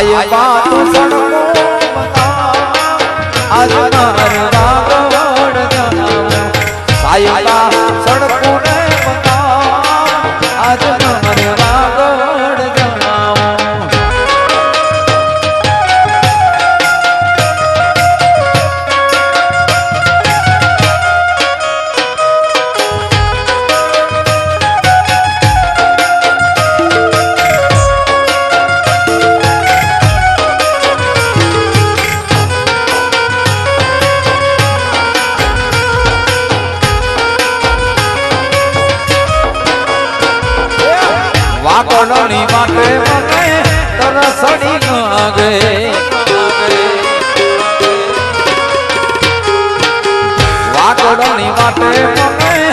સાય બાતું સડકો બતા આજ માર વાગવડ જામ સાય બા સડકો ને બતા આજ માર વાગવડ જામ વાકોડની માટે મને તરસડી લાગે વાકોડની માટે મને